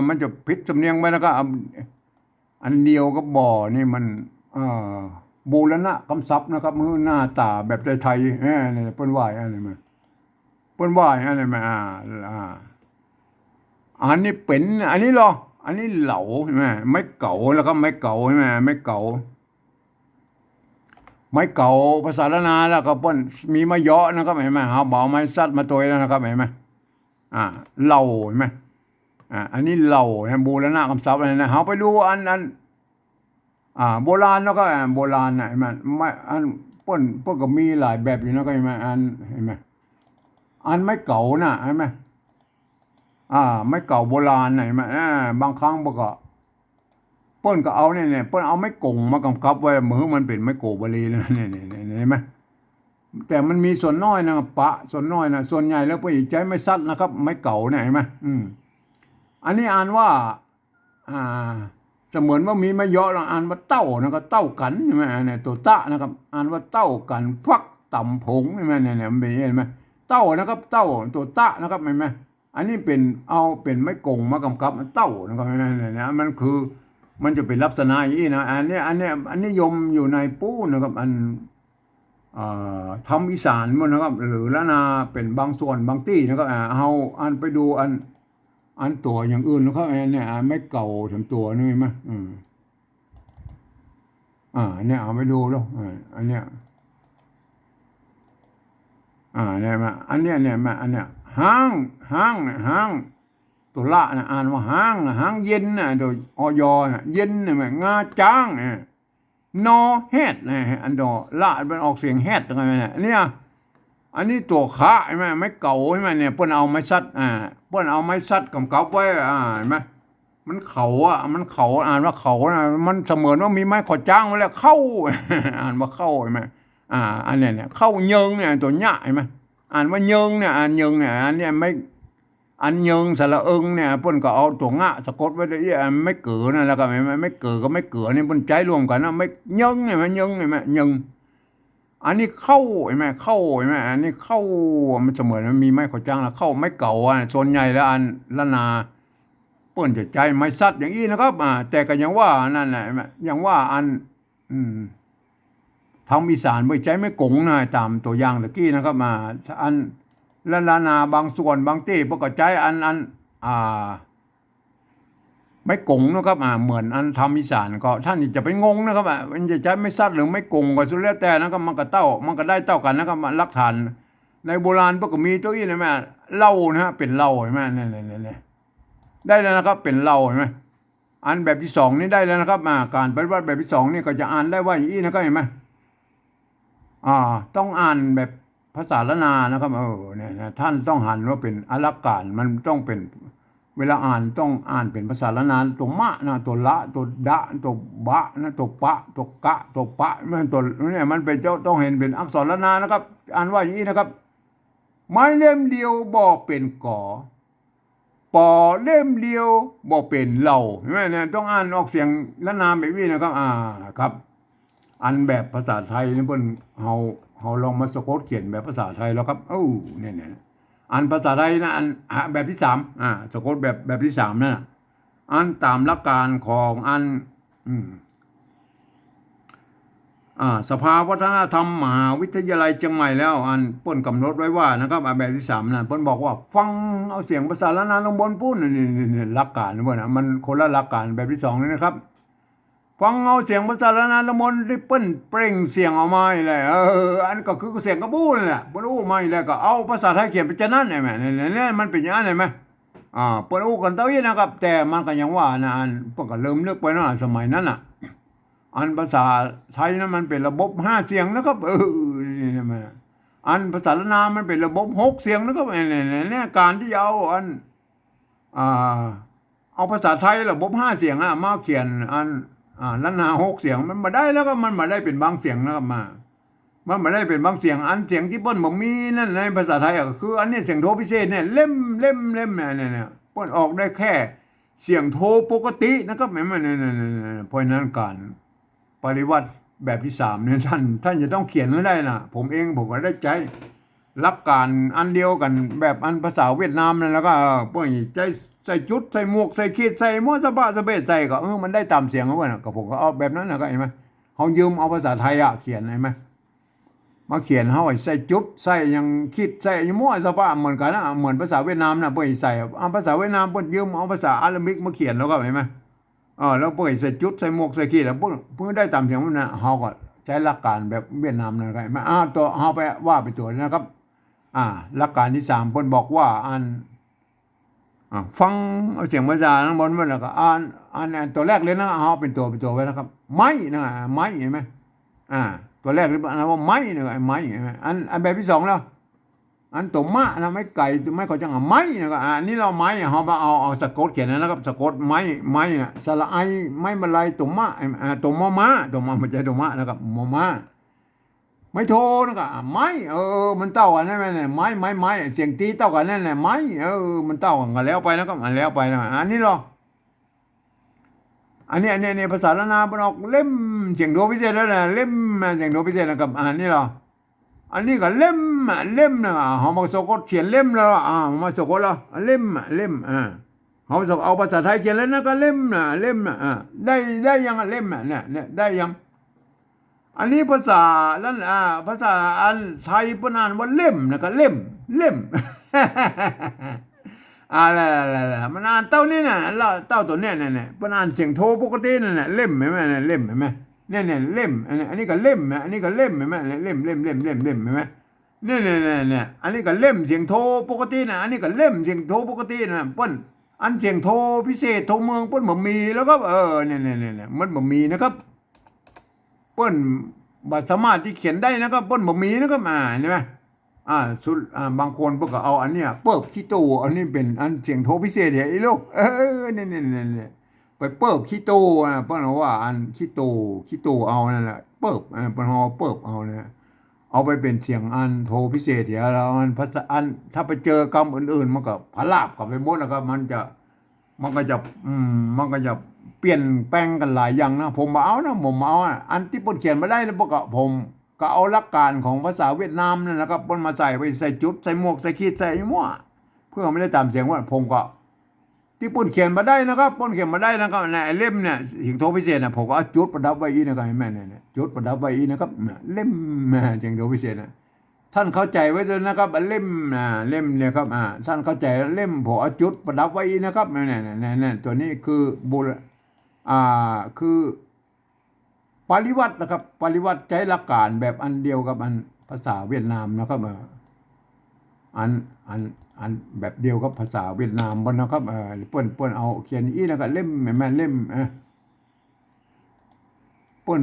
A: มันจะพิษสำเนียงไปแล้วก็อันเดียวก็บ่อนี่มันบูรณะคำศัพท์นะครับมือหน้าตาแบบไทยๆเนี่ยเปิ้นว่าอะไรมาเปิ้นว่าอะไรมาอันนี้เป็นอันนี้หรออันนี้เหลาใช่ไหมไม่เก่าแล้วก็ไม่เก่าใช่ไหมไม่เก่าไม่เก่าภาษาละนาแล้วก็เปิ้นมีมาเยอะนะครับเห็นไหมเขาบอกไม้ซัดมาตัวแล้วนะครับเห็นไหมเหล่าเห็นไหมอันนี้เหล่าบูรณะคำศัพท์อะไรนะเขาไปดูอันโบราณแล้วก็โบราณนะเห็นไหมไม่อันเปิ้นก็มีหลายแบบอยู่นะก็เห็นไหมเห็นไหมอันไม่เก่านะเห็นไหมไม่เก่าโบราณไหนมาบางครั้งบอกก็เปิ้นก็เอาเนี่ยเปิ้นเอาไม้กงมากำกับไว้มือมันเป็นไม้โกบาลีนะเนี่ยเห็นไหม แต่มันมีส่วนน้อยนะปะส่วนน้อยนะส่วนใหญ่แล้วผู้หญิงใจไม่ซัดนะครับ ไม่เก่าเนี่ยเห็นไหมอันนี้อ่านว่าอ่าเสมือนว่ามีไม่เยอะเราอ่านว่าเต้านะครับเต้ากันใช่ไหมเนี่ยตัวตะนะครับ อ่านว่าเต้ากันฟักต่ำผงใช่ไหมเนี่ยมันเป็นเห็นไหมเต้านะครับเต้าตัวตะนะครับเห็นไหมอันนี้เป็นเอาเป็นไม้กงมากำกับเต้านะครับเนี่ยมันคือมันจะเป็นลักษณะอย่างนี้นะอันนิยมอยู่ในปู้นะครับอันทำอีสานมันนะครับหรือละนาเป็นบางส่วนบางที่นะครับเอาอันไปดูอันตัวอย่างอื่นนะครับเนี่ยไม่เก่าถึงตัวนี่ไหมเนี่ยเอาไปดูแล้วอันเนี้ยเนี่ยมาอันเนี้ยมาอันเนี้ยห้างเนี่ยห้างตัวละนะอ่านว่าห้างนะห้างเย็นนะโดยอยนะเย็นเนี่ยงาจ้างเนี่ยนอแฮดนะอันดอละมันออกเสียงแฮดตรงไหนเนี่ยอันนี้ตัวขาใช่ไหมไม่เก่าใช่ไหมเนี่ยเปิ้นเอาไม้ซัดเปิ้นเอาไม้ซัดกำกับไว้เห็นไหมมันเขามันเขาอ่านว่าเขานะมันเสมือนว่ามีไม้ขอจ้างไว้แล้วเข้าอ่านว่าเข้าใช่ไหมอันเนี้ยเข้าเยิงเนี่ยตัวหญ้าใช่ไหมอ่านว่าเยิงเนี่ยอ่านเยิงเนี่ยอันเนี้ยไม่อันเยิงสระเอิงเนี่ยเปิ้นก็เอาตัวงะสะกดไว้ได้ไม่เกิดนะแล้วก็ไม่เกิดก็ไม่เกิดนี่เปิ้นใจรวมกันนะไม่เยิงเนี่ยมันเยิงเนี่ยเยิงอันนี้เข้าใช่ไหมเข้าใช่ไหมอันนี้เข้ามันเสมือนมันมีไม้ขอจ้างแล้วเข้าไม่เก่าส่วนใหญ่แล้วอันละนาเปิ้นจะใจไม่ซัดอย่างนี้นะครับแต่ก็ยังว่านั่นแหละยังว่าอันทางอีสานไม่ใจไม่กงนะตามตัวอย่างตะกี้นะครับอันละนาบางส่วนบางที่พวกก็ใจอันไม่กงนะครับเหมือนอันทำอีสานก็ท่านจะไปงงนะครับมันจะใช้ไม่ซัดหรือไม่กงก็สุดแล้วแต่นะครับมันก็ได้เต้ากันนะครับหลักฐานในโบราณพวกก็มีตัวนี้นะแม่เล่านะฮะเป็นเล่าใช่ไหมเนี่ยได้แล้วนะครับเป็นเล่าใช่ไหมอันแบบที่สองนี่ได้แล้วนะครับการปฏิบัติแบบที่สองนี่ก็จะอ่านได้ว่าอย่างนี้นะครับเห็นไหมต้องอ่านแบบภาษาละนานะครับเนี่ยท่านต้องหันว่าเป็นอลักการมันต้องเป็นเวลาอ่านต้องอ่านเป็นภาษาละนาตัวมะนะตัวละตัวดะตัวบะนะตัวปะตัวกะตัวปะมันตัวเนี่ยมันเป็นเจ้าต้องเห็นเป็นอักษรละนานะครับอ่านว่าอย่างนี้นะครับไม้เล่มเดียวบ่เป็นก่อปอเล่มเดียวบ่เป็นเหล่าใช่ไหมเนี่ยต้องอ่านออกเสียงละนาแบบนี้นะครับครับอันแบบภาษาไทยนี่เพิ่นเฮาลองมาสะกดเขียนแบบภาษาไทยแล้วครับเนี่ยอันภาษาไทยนะอันแบบที่สามสะกดแบบที่สามนั่นอันตามหลักการของอันสภาวัฒนธรรมมหาวิทยาลัยเชียงใหม่แล้วอันเปิ้นกำหนดไว้ว่านะครับแบบที่สามนั่นเปิ้นบอกว่าฟังเอาเสียงภาษาละนาลงบนปุ้นนี่หลักการเปิ้นมันคนละหลักการแบบที่สองนี่นะครับฟังเอาเสียงภาษาละนาละมนที่เปิ้นเปล่งเสียงออกมาเลยอันก็คือเสียงกระบู้นั่นแหละเปิ้นอู้มาแล้วก็เอาภาษาไทยเขียนเป็นจะนั่นไหมเนี่ยมันเป็นอย่างนั้นไหมเปิ้นอู้กันเต้าอี้นะครับแต่มันก็ยังว่านะอันเปิ้นก็เริ่มเลือกไปนะสมัยนั้นอันภาษาไทยนั้นมันเป็นระบบ5เสียงนะครับนี่มันอันภาษาละนามันเป็นระบบ6เสียงนะครับเนี่ยการที่เอาอันเอาภาษาไทยระบบ5เสียงมาเขียนอันละนา6เสียงมันมาได้แล้วก็มันมาได้เป็นบางเสียงนะครับมันมาได้เป็นบางเสียงอันเสียงที่เปิ้นบ่มีนั่นในภาษาไทยก็คืออันนี้เสียงโทพิเศษเนี่ยเล่มเนี่ยเปิ้นออกได้แค่เสียงโทปกตินะครับมันเพราะนั้นการปริวัติแบบที่3เนี่ยท่านจะต้องเขียนให้ได้นะผมก็ได้ใจหลักการอันเดียวกันแบบอันภาษาเวียดนามนั่นแล้วก็พวกนี้ใจใส่จุดใส่หมวกใส่ขีดใส่ม้วนสะบะสะเบ็ดใส่ก็มันได้ตามเสียงเขาก็ผมก็เอาแบบนั้นนะก็เห็นไหมเขายืมเอาภาษาไทยเขียนเห็นไหมมาเขียนเขาใส่จุดใส่ยังขีดใส่ยังม้วนสะบะเหมือนกันนะเหมือนภาษาเวียดนามนะพวกนี้ใส่ภาษาเวียดนามพวกยืมเอาภาษาอาหรับิกมาเขียนแล้วก็เห็นไหมแล้วพวกใส่จุดใส่หมวกใส่ขีดแล้วเพิ่งได้ตามเสียงมันนะเขาก็ใช้หลักการแบบเวียดนามนั่นก็มาตัวเขาไปว่าไปตัวนะครับหลักการที่3เพิ่นบอกว่าอันฟังเอาเสียงภาษาข้างบนมันแล้วก็อ่านตัวแรกเลยนะเอาเป็นตัวไว้นะครับไม้นะไม้เห็นไหมตัวแรกเลยนะว่าไม้นะไม้เห็นไหมอันแบบที่2แล้วอันตัวมะนะไม้ไก่ตัวไม้เขาจังไม้นะก็อันนี้เราไม้เขาเอาสะกดเขียนนะครับสะกดไม้นะสระไอไม้บรรลัยตัวมะตัวมอม้าไม่ใช่ตัวมะนะครับมอม้า ไม่โทนะก็ไม้มันเต้ากันนั่นแหละไม้เสียงตีเต้ากันนั่นแหละไม้มันเต้ากันแล้วไปนะครับมันแล้วไปนะอันนี้หรออันนี้ภาษาละนามันออกเล่มเสียงโดพิเศษแล้วนะเล่มเสียงโดพิเศษนะครับอันนี้หรออันนี้ก็เล่มนะเขามาสะกดเขียนเล่มแล้วมาสะกดแล้วเล่มเขาสะกดเอาภาษาไทยเขียนแล้วนะก็เล่มนะได้ยังเล่มเนี่ยได้ยังอันนี้ภาษานั่นภาษาอันไทยปนานว่าเล่มนะก็เล่มอะไรมันอ่านเต้านี่นะแล้วเต้าตัวเนี้ยเนี่ยปนานเสียงโทปกตินั่นแหละเล่มเห็นไหมเล่มเห็นไหมเนี่ยเล่มอันนี้ก็เล่มอันนี้ก็เล่มเห็นไหมเล่มเห็นไหมเนี่ยอันนี้ก็เล่มเสียงโทปกตินะอันนี้ก็เล่มเสียงโทปกตินะเปิ้นอันเสียงโทพิเศษโทเมืองเปิ้นบ่มีแล้วก็เนี่ยมันบ่มีนะครับเปิ้นบ่สามารถที่เขียนได้นะครับเปิ้นบ่มีนะครับเห็นไหมสุดบางคนเพิ่นก็เอาอันเนี้ยเปิบขี้ตู้อันนี้เป็นอันเสียงโทพิเศษไอ้ลูกเนี่ยไปเปิบขี้ตู้เปิ้นว่าอันขี้ตู้เอานั่นแหละเปิบเปิ้นเอาเปิบเอาเนี่ยเอาไปเป็นเสียงอันโทพิเศษเดี๋ยวแล้วอันภาษาอันถ้าไปเจอกรรมอื่นๆมันก็พลาบกับไปหมดแล้วก็มันก็จะเปลี่ยนแปลงกันหลายอย่างนะผมเอาอันที่เปิ้นเขียนมาได้แล้วก็ผมก็เอาหลักการของภาษาเวียดนามนั่นนะครับเปิ้นมาใส่ไปใส่จุดใส่หมวกใส่ขีดใส่มั่วเพื่อไม่ได้ตามเสียงว่าผมก็ที่ปุ่นเขียนมาได้นะครับปุ่นเขียนมาได้นะครับในเล่มเนี่ยหิ่งโทพิเศษนะผมก็เอาจุดประดับไว้อีนะครับแม่เนี่ยจุดประดับไว้อีนะครับเล่มหิ่งโทพิเศษนะท่านเข้าใจไว้ด้วยนะครับเล่มเนี่ยครับท่านเข้าใจเล่มผมเอาจุดประดับไว้อีนะครับเนี่ยตัวนี้คือคือปริวัตินะครับปริวัติใช้หลักการแบบอันเดียวกับอันภาษาเวียดนามนะครับอันแบบเดียวกับภาษาเวียดนามบนนะครับเปิ้นเอาเขียนอีนะครับเล่มแม่เล่มเปิ้น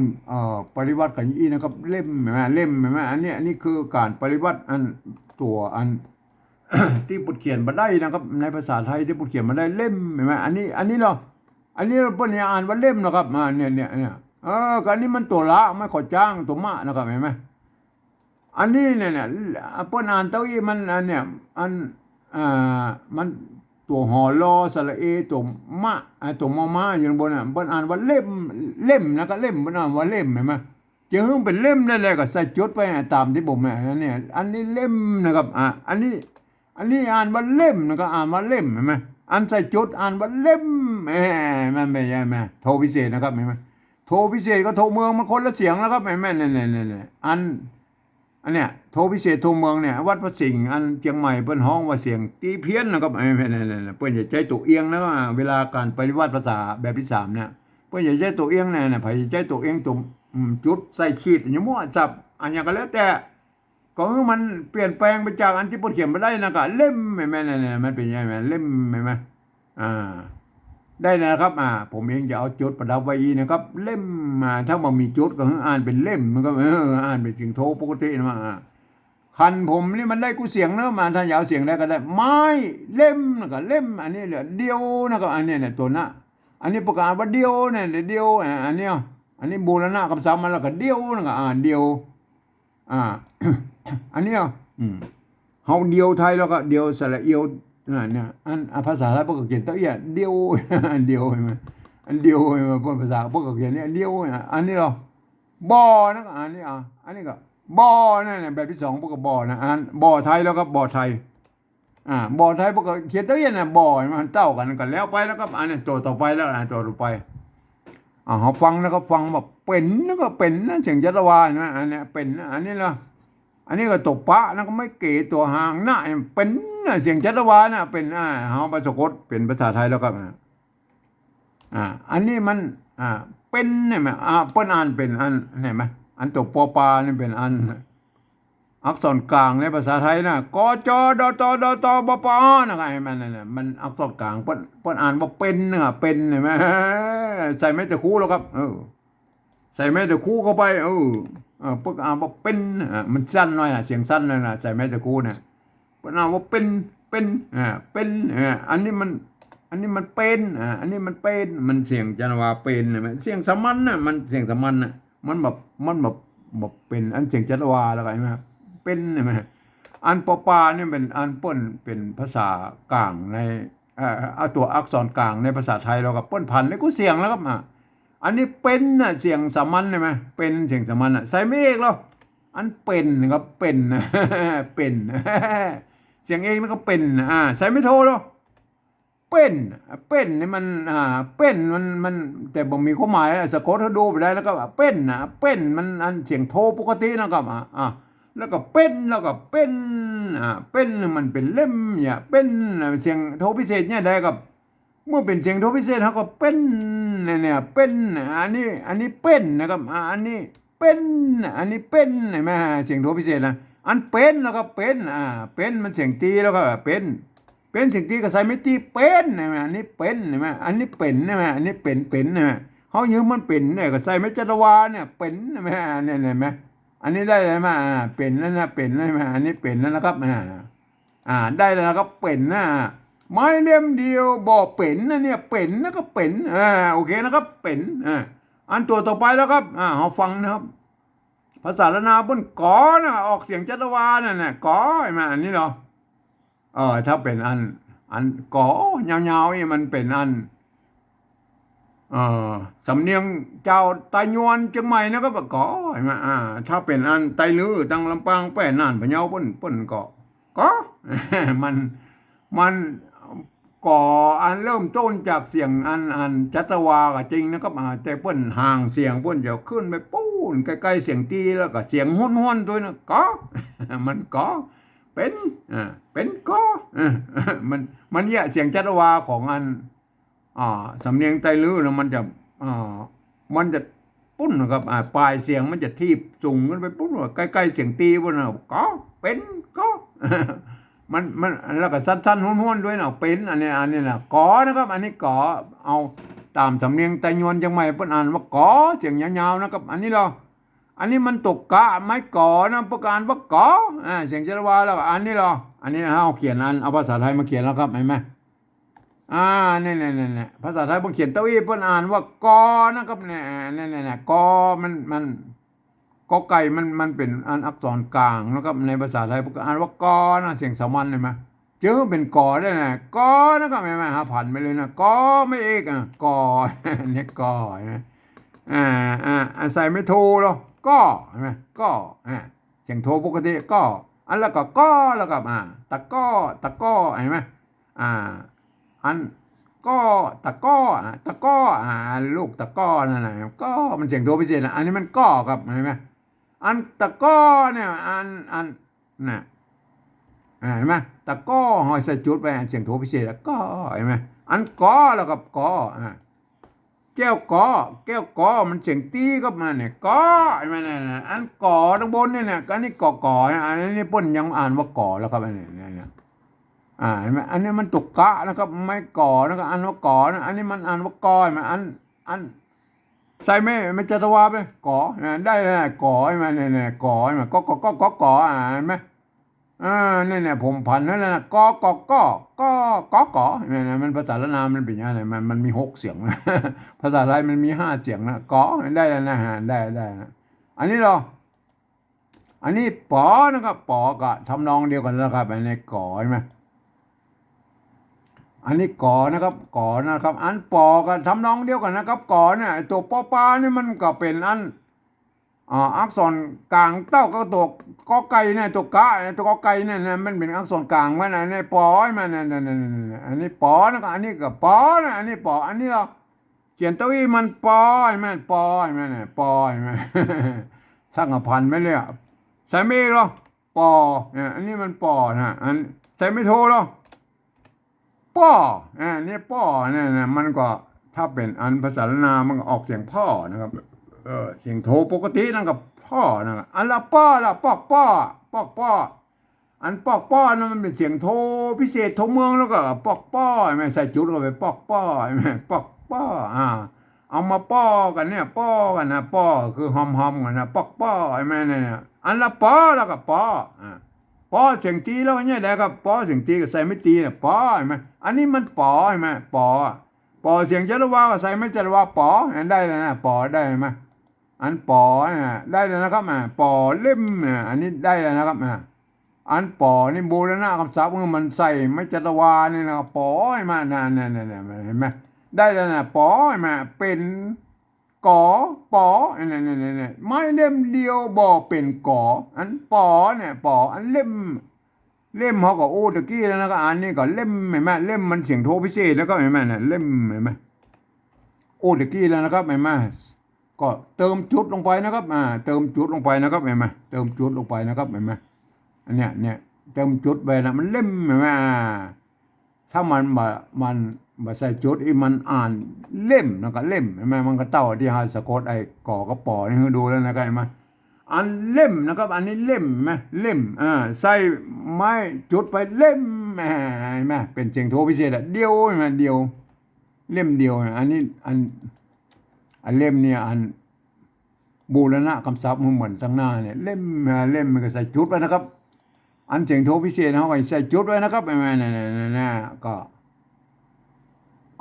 A: ปริวัติกันอีนะครับเล่มอันนี้คือการปริวัติอันตัวอัน ที่ปุดเขียนมาได้นะครับในภาษาไทยที่ปุดเขียนมาได้เล่มอันนี้เนาะอันนี้เปิ้นอ่านว่าเล่มนะครับเนี่ยก็อันนี้มันตัวละไม่ขอจ้างตัวมะนะครับเห็นไหมอันนี้เนี่ยเปิ้นอ่านเต้าอี้มันอันเนี่ยมันตัวหอลอสระเอตัวมะตัวมอมาอยู่บนเปิ้นอ่านว่าเล่มนะก็เล่มเปิ้นอ่านว่าเล่มเห็นไหมจะหึงเป็นเล่มนั่นแหละก็ใส่จุดไปตามที่ผมเนี่ยอันนี้เล่มนะครับอันนี้อ่านว่าเล่มนะก็อ่านว่าเล่มเห็นไหมอันใส่จุดอ่านว่าเล่มมันไม่ใช่ไหมโทพิเศษนะครับเห็นไหมโทพิเศษก็โทเมืองมันคนละเสียงแล้วครับเห็นไหมเนี่ยอันเนี้ยโทพิเศษโทเมืองเนี่ยวัดพระสิงห์อันเชียงใหม่เปิ้นฮ้องว่าเสียงตีเพี้ยนนะครับเปิ้นจะใช้ตัวเอียงแล้วเวลาการปฏิวัติภาษาแบบที่3เนี่ยเปิ้นจะใช้ตัวเอียงเนี่ยไผใช้ตัวเอียงตัวจุดใส่ขีดอย่างมั่วจับอันอย่างก็แล้วแต่ก็มันเปลี่ยนแปลงไปจากอันที่เปิ้นเขียนมาได้นะก็เล่มแม่เนี่ยมันเป็นยังไงเล่มแม่ได้นะครับผมเองจะเอาจุดประดับไว้นะครับเล่มถ้ามันมีจุดก็อ่านเป็นเล่มมันก็อ่านเป็นเสียงโทปกตินะคันผมนี่มันได้กูเสียงเนอะถ้าอยาวเสียงได้ก็ได้ไม้เล่มก็เล่มอันนี้เหลือเดียวนะครับอันนี้เนี่ยตัวนะอันนี้ประกาศว่าเดียวเนี่ยเดียวอันนี้บูรณะคำศัพท์มันแล้วก็เดียวนะครับเดียวอันนี้เฮาเดียวไทยแล้วก็เดียวสระเอียวเนี่ยอันภาษาไทยพวกเขียนเต้าอี้เดียวเดียวใช่ไหมอันเดียวพวกภาษาพวกเขียนเนี่ยเดียวอันนี้เราบ่อนะอันนี้ก็บ่อนั่นแหละแบบที่2พวกบ่อนะบ่อไทยแล้วก็บ่อไทยบ่อไทยพวกเขียนเต้าอี้น่ะบ่อมันเต้ากันแล้วไปแล้วก็อันนี้ตัวต่อไปแล้วตัวต่อไปเขาฟังแล้วก็ฟังแบบเป็นแล้วก็เป็นนะเสียงจัตวานะอันนี้เป็นอันนี้ละอันนี้ก็ตกปะนะก็ไม่เก๋ตัวหางหน้าเป็นเสียงจัตวานะเป็นเฮาไปสะกดเป็นภาษาไทยแล้วก็อันนี้มันเป็นเนี่ยมั้ยเปิ้นอ่านเป็นอันเห็นมั้ยอันตัวปอปานี่เป็นอันอักษรกลางในภาษาไทยนะกจดตดตบปนะไงมันอักษรกลางเปิ้นอ่านว่าเป็นเป็นเห็นมั้ยใส่ไม้ตะคูแล้วครับใส่ไม้ตะคูเข้าไปพวกอ่านว่าเป็นมันสั้นหน่อยเสียงสั้นเลยใส่ไม้ตะคูเนี่ยเปิ้นอ่านว่าเป็นเป็นอันนี้มันเป็นอันนี้มันเป็นมันเสียงจันวาเป็นเสียงสามัญน่ะมันเสียงสามัญน่ะมันแบบ บอกเป็นอันเสียงจัตวาแล้วกันไหมครับเป็นใช่ไหมอันปอปาเนี่ยเป็นอันป้นเป็นภาษากลางในเอาตัวอักษรกลางในภาษาไทยเราก็ป้นพันแล้วก็เสียงแล้วครับอันนี้เป็นน่ะเสียงสามัญใช่ไหมเป็นเสียงสามัญใส่ไม่เอกหรอกอันเป็นครับเป็นเป็นเสียงเอกแล้วก็เป็นใส่ไม่โทหรอกเป็นนี่มันเป็นมันแต่บ่มีความหมายสะกดให้ดูไปได้แล้วก็เป็นเป็นมันอันเสียงโทปกตินะครับแล้วก็เป็นแล้วก็เป็นเป็นมันเป็นเล่มเนี่ยเป็นเสียงโทพิเศษเนี่ยได้ครับเมื่อเป็นเสียงโทพิเศษเขาก็เป็นเนี่ยเป็นอันนี้เป็นนะครับอันนี้เป็นอันนี้เป็นเห็นไหมเสียงโทพิเศษนะอันเป็นแล้วก็เป็นเป็นมันเสียงตีแล้วก็เป็นสิ่งที่ก็ใส่ไม่ตีเป็นใช่ไหมอันนี้เป็นใช่ไหมอันนี้เป็นใช่ไหมอันนี้เป็นใช่ไหมเขายืมมันเป็นเนี่ยก็ใส่ไม่จัตวาเนี่ยเป็นใช่ไหมเนี่ยเห็นไหมอันนี้ได้เลยไหมเป็นแล้วนะเป็นใช่ไหมอันนี้เป็นแล้วนะครับได้แล้วนะครับเป็นนะไม้เล่มเดียวบอกเป็นนะเนี่ยเป็นแล้วก็เป็นโอเคนะครับเป็นอันตัวต่อไปแล้วครับเราฟังนะครับภาษาละนาบนกอนะออกเสียงจัตวาน่ะกอใช่ไหมอันนี้เหรอถ้าเป็นอันกอยาวๆนี่มันเป็นอันสำเนียงเจ้าไต้ยวนเชียงใหม่นะครับกอใช่ไหมถ้าเป็นอันไต้ลือตั้งลำปางแป้น่านพะเยาป่นกอมันก่ออันเริ่มต้นจากเสียงอันจัตวาก็จริงนะครับแต่เปิ้นห่างเสียงเปิ้นจะขึ้นไปปูนใกล้ๆเสียงตีแล้วก็เสียงห้วนๆด้วยนะกอมันกอเป็นก็มันเนี่ยเสียงจัตวาของอันสำเนียงไตลื้อนะมันจะปุ้นนะครับปลายเสียงมันจะทีบสูงขึ้นไปปุ้นใกล้ๆเสียงตีบนนะก็เป็นก็มันแล้วก็สั้นๆห้วนๆด้วยนะเป็นอันนี้นะกอนะครับอันนี้กอเอาตามสำเนียงไตยวนจังใหม่เพิ่นอ่านว่ากอเสียงยาวๆนะครับอันนี้มันตกกะไม้ก่อนะประการว่าก่อเสียงจัตวาแล้วอันนี้เหรออันนี้เอาเขียนเอาภาษาไทยมาเขียนแล้วครับเห็นไหมนี่ภาษาไทยผมเขียนเต้าอี้เพิ่นอ่านว่ากอนะครับเนี่ยกอมันกอไก่มันเป็นอักษรกลางนะครับในภาษาไทยผมอ่านว่ากอนะเสียงสามัญเห็นไหมเจอเป็นกอได้นะกอนะครับเห็นไหมผ่านไปเลยนะกอไม่เอกกอเนี่ยกอเห็นไหมใส่ไม่โทหรอกก็ใช่ไหมก็เสียงโทปกติก็อันแล้วก็แล้วก็ตะก้อเห็นไหมอันก็ตะก้อลูกตะก้อนั่นแหละก็มันเสียงโทพิเศษนะอันนี้มันก็ครับเห็นไหมอันตะก้อเนี่ยอันน่ะเห็นไหมตะก้อหอยใส่จุดไปเสียงโทพิเศษแล้วก็เห็นไหมอันก็แล้วก็แก้วกอมันเสียงตีก็มาเนี่ยกอใช่ไหมเนี่ยอันกอตรงบนเนี่ยอันนี้กออันนี้ป่นยังอ่านว่ากอแล้วครับอันนี้เนี่ยเห็นไหมอันนี้มันตุกกะนะครับไม่กอนะครับอันว่ากอนะอันนี้มันอ่านว่ากอใช่ไหมอันใส่ไม่จัตวาไปกอได้กอใช่ไหมเนี่ยกอใช่ไหมก็เห็นไหมเนี่ยผมพันนั่นแหละก็เนี่ยมันภาษาละนามมันเป็นยังไงมันมี6 เสียงนะภาษาไทยมันมี5 เสียงนะกอได้แล้วนะได้นะอันนี้อันนี้ปอนะครับปอก็ทำนองเดียวกันแล้วครับอันนี้กอใช่ไหมอันนี้กอนะครับอันปอก็ทำนองเดียวกันนะครับกอเนี่ยตัวปอปลานี่มันก็เป็นอันอักษรกลางเต้าก็ตัวกอไก่เนี่ยตัวกะตัวกอไก่เนี่ยมันเป็นอักษรกลางมันในปอมันอันนี้ปอนะครับอันนี้ก็ปอนะอันนี้ปออันนี้เราเขียนตัวอีมันปอใช่ไหมปอใช่ไหมเนี่ยปอใช่ไหมสร้างพันไม่เลยใส่ไม่หรอปอเนี่ยอันนี้มันปอนะอันใส่ไม่โทหรอป้อนี่ป้อเนี่ยมันก็ถ้าเป็นอันภาษาละนามันก็ออกเสียงพ่อนะครับเสียงโทปกตินั่นกับพ่อนะครับอันละป้อละปอกป้ออันปอกป้อนั่นมันเป็นเสียงโทพิเศษโทเมืองแล้วก็ปอกป้อไม่ใส่จุดเข้าไปปอกป้อไม่ปอกป้อเอามาป้อกันเนี่ยป้อกันนะป้อคือหอมกันนะปอกป้อใช่ไหมเนี่ยอันละป้อแล้วก็ป้อเสียงตีแล้วเนี่ยแหละครับปอเสียงตีก็ใส่ไม่ตีเนี่ยปอใช่ไหมอันนี้มันปอใช่ไหมปอเสียงจัตวาก็ใส่ไม่จัตวาปอได้แล้วนะปอได้ไหม อันปอนะได้แล้วนะครับปอเล่มอันนี้ได้แล้วนะครับอันปอนี่โบราณคำศัพท์มันใส่ไม่จัตวานี่นะครับปอมานั่นเห็นไหมได้แล้วนะปอมาเป็นกอปอนี่ไม้เล่มเดียวบ่เป็นกออันปอเนี่ยปออันเล่มเขาก็โอ้ตะกี้แล้วนะก็อันนี้ก็เล่มเห็นไหมเล่มมันเสียงโทพิเศษแล้วก็เห็นไหมเนี่ยเล่มเห็นไหมโอ้ตะกี้แล้วนะครับเห็นไหมก็เติมจุดลงไปนะครับเติมจุดลงไปนะครับเห็นไหมเติมจุดลงไปนะครับเห็นไหมอันเนี้ยเติมจุดไปนะมันเล่มเห็นไหมถ้ามันใส่จุดอีมันอ่านเล่มนะก็เล่มเห็นไหมมันก็เต้าที่หาสะกดไอ้ก่อกระป๋อนี่คือดูแล้วนะครับเห็นไหมอันเล่มนะครับอันนี้เล่มไหมเล่มใส่ไม้จุดไปเล่มเห็นไหมเป็นเสียงโทพิเศษอะเดียวเห็นไหมเดียวเล่มเดียวอันนี้อันเล่มเนี่ยอันบูรณะคำศัพท์มันเหมือนตั้งหน้าเนี่ยเล่มมันก็ใส่จุดไปนะครับอันเสียงโทพิเศษเขาก็ใส่จุดไว้นะครับไม่เนี่ย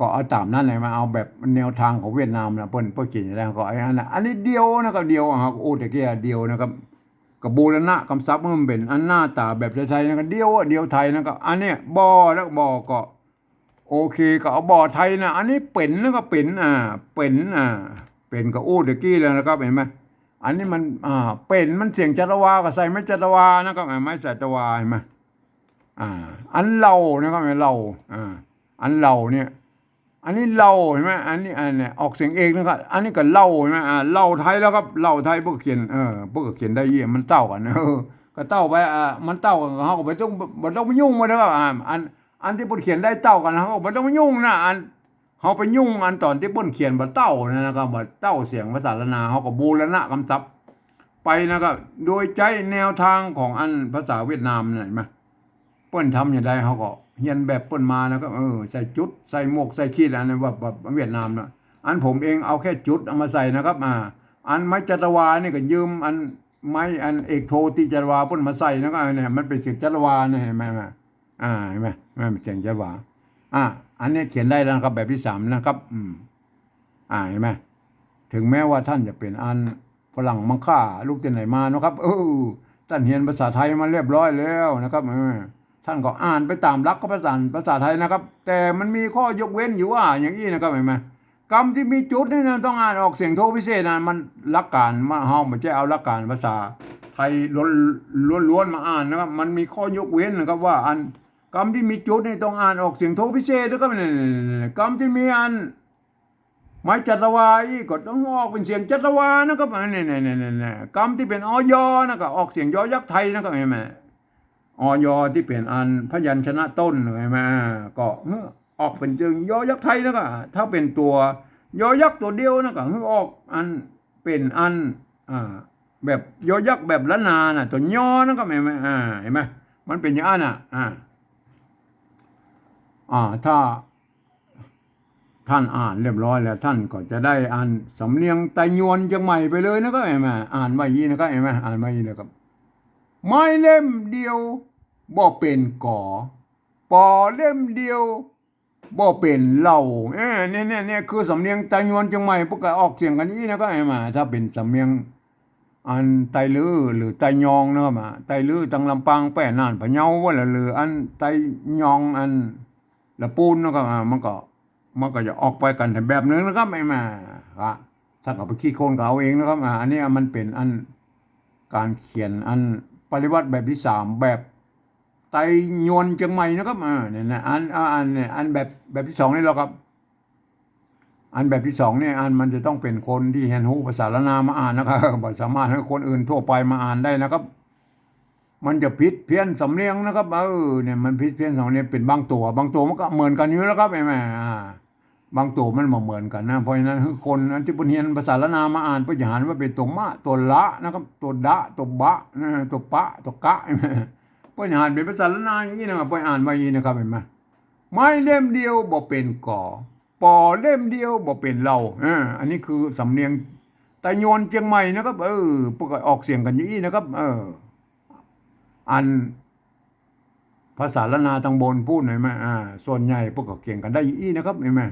A: ก็เอาตามนั้นเลยมาเอาแบบแนวทางของเวียดนามนะเปิ้นเขียนอย่างไรก็ไอ้อันนี้เดียวนะครับเดียวครับโอ้แต่แก่เดียวนะครับกับบูรณะคำศัพท์มันเป็นอันหน้าตาแบบไทยๆนะครับเดียวไทยนะครับอันนี้บ่อแล้วบ่อก็โอเคก็เอาบ่อไทยนะอันนี้เป็นแล้วก็เป็นก็โอ้แต่กี้แล้วนะครับเห็นไหมอันนี้มันเป็นมันเสียงจัตวาก็ใส่ไม่จัตวานะครับไม่ใส่จัตวาเห็นไหมอันเรานะครับเราอันเราเนี่ยอันนี้เราเห็นไหมอันนี้เนี่ยออกเสียงเอกนะครับอันนี้ก็เล่าเห็นไหมเล่าไทยแล้วครับเล่าไทยพวกเขียนพวกเขียนได้เยี่ยมมันเต้ากันก็เต้าไปมันเต้ากันเขาก็ไปต้องไปยุ่งมานะครับอันที่พวกเขียนได้เต้ากันเขาก็ไม่ต้องไปยุ่งนะอันเขาไปยุ่งอันตอนที่พวกเขียนบัเต้านะครับบัเต้าเสียงภาษาละนาเขาก็บูรณะคำศัพท์ไปนะครับโดยใจแนวทางของอันภาษาเวียดนามเนี่ยเห็นไหมเปิ้นทำอย่างไรเขาก็เฮียนแบบเปิ้นมานะครับใส่จุดใส่หมวกใส่ขีดอะไรแบบเวียดนามนะอันผมเองเอาแค่จุดเอามาใส่นะครับอันไม้จัตวานี่ก็ยืมอันไม้อันเอกโทติจัตวาเปิ้นมาใส่นะครับเนี่ยมันเป็นเสียงจัตวาเนี่ยเห็นไหมเห็นไหมมันเป็นเสียงจัตวาอันนี้เขียนได้แล้วนะครับแบบที่3นะครับเห็นไหมถึงแม้ว่าท่านจะเป็นอันฝรั่งมังค่าลูกที่ไหนมานะครับท่านเรียนภาษาไทยมาเรียบร้อยแล้วนะครับท่านก็อ่านไปตามหลักภาษาไทยนะครับแต่มันมีข้อยกเว้นอยู่ว่าอย่างนี้นะครับเห็นไหมคำที่มีจุดนี่นะต้องอ่านออกเสียงโทพิเศษนะมันหลักการมาเฮาไม่ใช่เอาหลักการภาษาไทยล้วนมาอ่านนะครับมันมีข้อยกเว้นนะครับว่าอันคำที่มีจุดนี่ต้องอ่านออกเสียงโทพิเศษนะครับคำที่มีอันไม้จัตวาอีกก็ต้องออกเป็นเสียงจัตวานะครับเนี่ยคำที่เป็นอยนะครับออกเสียงยอยักษ์ไทยนะครับเห็นไหมอยที่เป็นอันพยัญชนะต้นเห็นไหมก็ออกเป็นเสียงยอยักษ์ไทยนะครับถ้าเป็นตัวยอยักษ์ตัวเดียวนะครับออกอันเป็นอันแบบยอยักษ์แบบละนาน่ะตัวยอนะครับเห็นไหมเห็นไหมมันเป็นอย่างนั้นถ้าท่านอ่านเรียบร้อยแล้วท่านก็จะได้อ่านสำเนียงไตยวนเชียงใหม่ไปเลยนะครับเห็นไหมอ่านไว้ยี่นะครับเห็นไหมอ่านไว้ยี่นะครับไม้เล่มเดียวบ่เป็นก่อปอเล่มเดียวบ่เป็นเหล่าเนี่ยคือสำเนียงไตยวนเชียงใหม่พวกก็ออกเสียงกันนี้นะครับเห็นไหมถ้าเป็นสำเนียงอันไตลือหรือไตยองนะครับไตลือตังลำปางแป้น่านพะเยาว่าหรืออันไตยองอันละปูนนะครับมันก็จะออกไปกันแบบนึงนะครับไม่มาครับถ้ากับไปคิดคนเขาเองนะครับอันนี้มันเป็นอันการเขียนอันปริวัติแบบที่3แบบไตยวนเชียงใหม่นะครับเนี่ยนะอันแบบที่2นี่หรอครับอันแบบที่2เนี่ยอันมันจะต้องเป็นคนที่เรียนรู้ภาษาละนามาอ่านนะครับบ่สามารถให้คนอื่นทั่วไปมาอ่านได้นะครับมันจะผิดเพี้ยนสำเนียงนะครับเนี่ยมันผิดเพี้ยนสำเนียงเป็นบางตัวมันก็เหมือนกันอยู่แล้วครับไหมบางตัวมันเหมือนกันนะเพราะฉะนั้นคือคนที่เรียนภาษาละนามาอ่านเพื่อจะหันว่าเป็นตัวมะตัวละนะครับตัวดะตัวบะตัวปะตัวกะเพื่อจะหันเป็นภาษาละนาอย่างนี้นะครับเพื่ออ่านไว้อย่างนี้นะครับเห็นไหมไม้เล่มเดียวบ่เป็นก่อปอเล่มเดียวบ่เป็นเราอันนี้คือสำเนียงไตยวนเชียงใหม่นะครับพวกออกเสียงกันอย่างนี้นะครับอันภาษาละนาทางบนพูดหน่อยไหมส่วนใหญ่พวกก็เก่งกันได้อย่างนี้นะครับเห็นไหม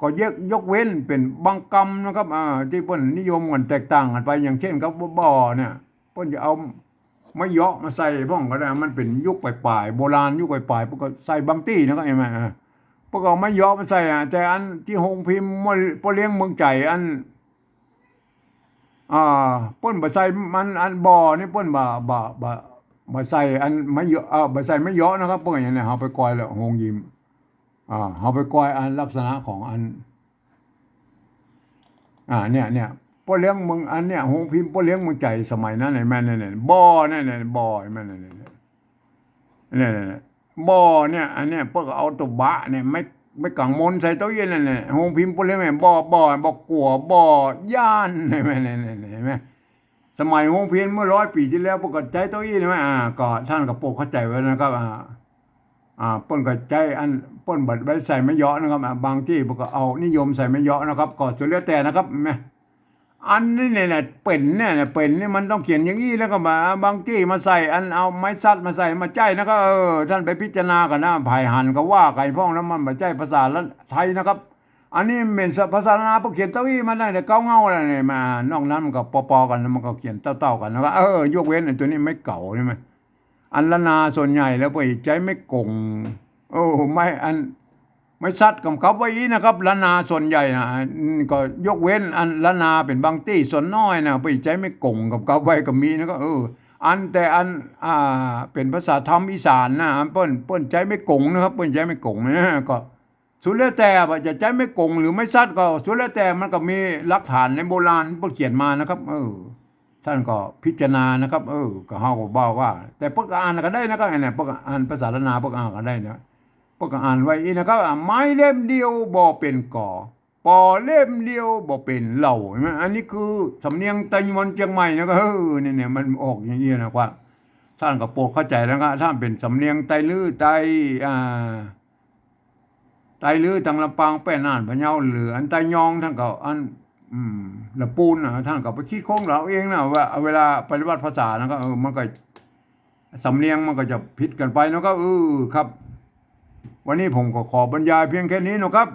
A: ก็ยกเว้นเป็นบางกรรมนะครับที่เพิ่นนิยมกันแตกต่างกันไปอย่างเช่นครับบ่อเนี่ยเพิ่นจะเอาไม้เหยาะมาใส่พ่องก็ได้มันเป็นยุคปลายๆโบราณยุคปลายๆพวกก็ใส่บางตี้นะครับเห็นไหมพวกเอาไม้เหยาะมาใส่แต่อันที่โรงพิมพ์พ่อเลี้ยงเมืองใจอันอ่าเพิ่นบ่ใส่มันอันบ่อนี่เพิ่นบ่ใส่อันไม้เหยาะบ่ใส่ไม้เหยาะนะครับเพิ่นอย่างนี้เฮาไปกอยแล้วโรงยิมเฮาไปกอยอันลักษณะของอันเนี่ยพ่อเลี้ยงเมืองอันเนี่ยโรงพิมพ์พ่อเลี้ยงเมืองใจสมัยนั้นไอ้แม่เนี่ยบ่อเนี่ยบ่อไอ้แม่เนี่ยบ่อเนี่ยอันเนี้ยเพิ่นก็เอาตัวบะเนี่ยไม่กังมนใส่ตู้เย็นนั่นแหละโรงพิมพ์พ่อเลี้ยงแม่บ่กลัวบ่ย่านไอ้แม่เนี่ยเห็นไหมสมัยโรงพิมพ์เมื่อ100 ปีที่แล้วเพิ่นก็ใจตู้เย็นใช่ไหมก็ท่านก็โปรดเข้าใจไว้นะครับเปิ้นก็ใจอันเปิ้นบัดไว้ใส่ไม้เหยาะนะครับบางที่เพิ่นก็เอานิยมใส่ไม้เหยาะนะครับก็สุดแล้วแต่นะครับแม่อันนี้เนี่ยเป็นเนี่ยเป็นนี่มันต้องเขียนอย่างนี้แล้วก็มาบางที่มาใส่อันเอาไม้ซัดมาใส่มาใจนะก็ท่านไปพิจารณากันนะภายหันก็ว่าไก่พ้องแล้วมันบ่ใจภาษาไทยนะครับอันนี้เป็นภาษาลาวเขียนเต้าอี้มาได้แต่เก้าเงาอะไรเนี่ยมานอกนั้นมันก็ปอๆกันมันก็เขียนเต้าๆกันนะก็ยกเว้นไอ้ตัวนี้ไม่เก่าใช่ไหมอันละนาส่วนใหญ่แล้วไปใจไม่กงไม่อันไม่ซัดกับเขาไว้นะครับละนาส่วนใหญ่นะก็ยกเว้นอันละนาเป็นบางที่ส่วนน้อยนะไปใจไม่กงกับเขาไว้ก็มีนะก็อันแต่อันเป็นภาษาธรรมอีสานนะเปิ้นใจไม่กงนะครับเปิ้นใจไม่กงนะก็สุดแล้วแต่ว่าจะใจไม่กงหรือไม่ซัดก็สุดแล้วแต่มันก็มีหลักฐานในโบราณเพิ่นเขียนมานะครับท่านก็พิจารณานะครับก็เฮาก็บอกว่าแต่พวกอ่านก็ได้นะครับเนี่ยพวกอ่านภาษาละนาพวกอ่านก็ได้นะพวกอ่านไว้อีนะครับไม้เล่มเดียวบ่เป็นก่อปอเล่มเดียวบ่เป็นเหล่าใช่ไหมอันนี้คือสำเนียงไต้หวันเชียงใหม่นะครับเนี่ยมันออกอย่างนี้นะครับท่านก็โปรดเข้าใจแล้วก็ท่านเป็นสำเนียงไต้ลื้อไต้ไต้ลื้อทางลำปางแป้น่านพะเยาหรืออันไต้ยองท่านก็อันละปูนท่านก็ไปคิดโค้งเราเองนะว่าเวลาปฏิบัติภาษานะก็มันก็สำเนียงมันก็จะผิดกันไปนะก็ครับวันนี้ผมก็ขอบรรยายเพียงแค่นี้นะครับ